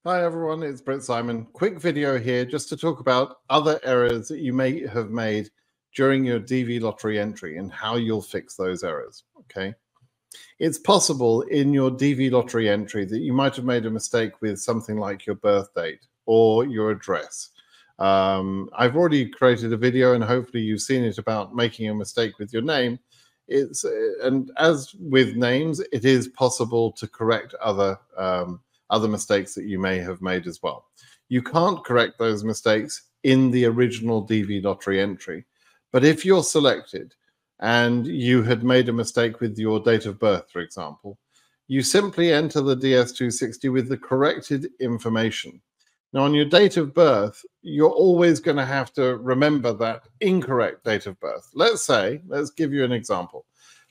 Hi everyone, it's BritSimon. Quick video here just to talk about other errors that you may have made during your DV lottery entry and how you'll fix those errors, okay? It's possible in your DV lottery entry that you might have made a mistake with something like your birth date or your address. I've already created a video and hopefully you've seen it about making a mistake with your name. And as with names, it is possible to correct other mistakes that you may have made as well. You can't correct those mistakes in the original DV lottery entry, but if you're selected and you had made a mistake with your date of birth, for example, you simply enter the DS260 with the corrected information. Now, on your date of birth, you're always going to have to remember that incorrect date of birth. Let's give you an example.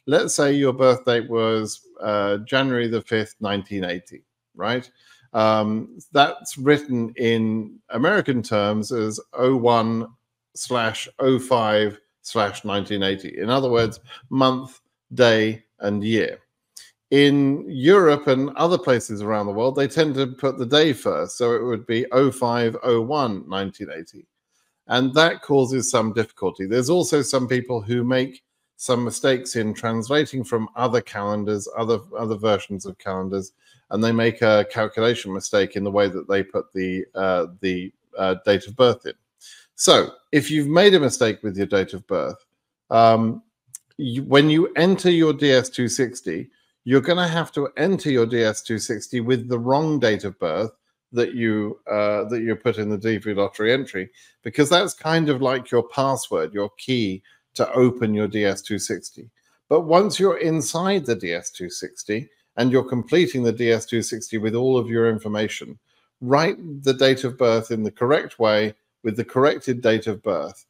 Let's say your birth date was January the 5th, 1980, right? That's written in American terms as 01/05/1980. In other words, month, day, and year. In Europe and other places around the world, they tend to put the day first. So it would be 05/01/1980. And that causes some difficulty. There's also some people who make some mistakes in translating from other calendars, other versions of calendars, and they make a calculation mistake in the way that they put the date of birth in. So if you've made a mistake with your date of birth, when you enter your DS260, you're going to have to enter your DS260 with the wrong date of birth that you put in the DV lottery entry, because that's kind of like your password, your key to open your DS260. But once you're inside the DS260 and you're completing the DS260 with all of your information, write the date of birth in the correct way with the corrected date of birth.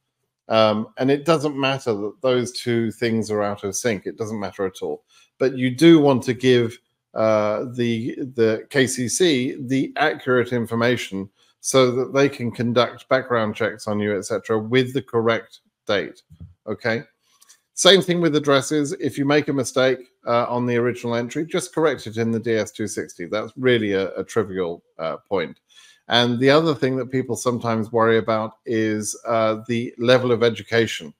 And it doesn't matter that those two things are out of sync. It doesn't matter at all. But you do want to give the KCC the accurate information so that they can conduct background checks on you, etc., with the correct date. Okay. Same thing with addresses. If you make a mistake on the original entry, just correct it in the DS260. That's really a trivial point. And the other thing that people sometimes worry about is the level of education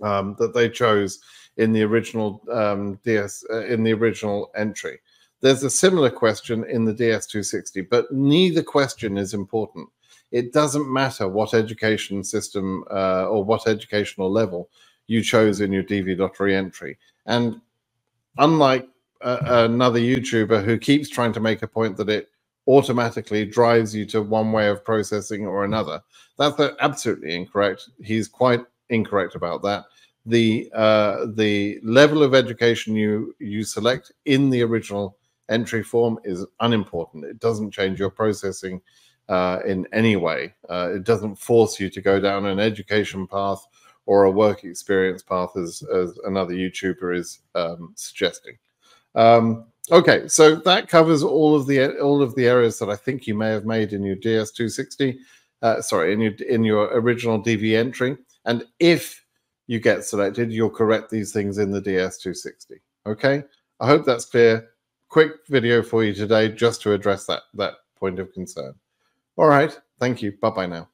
that they chose in the original in the original entry. There's a similar question in the DS260, but neither question is important. It doesn't matter what education system or what educational level you chose in your DV lottery entry. And unlike another YouTuber who keeps trying to make a point that it automatically drives you to one way of processing or another, that's absolutely incorrect. He's quite incorrect about that. The level of education you select in the original entry form is unimportant. It doesn't change your processing in any way. It doesn't force you to go down an education path or a work experience path, as another YouTuber is suggesting. Okay, so that covers all of the errors that I think you may have made in your DS260. Sorry, in your original DV entry. And if you get selected, you'll correct these things in the DS260. Okay, I hope that's clear. Quick video for you today just to address that point of concern. All right, thank you. Bye-bye now.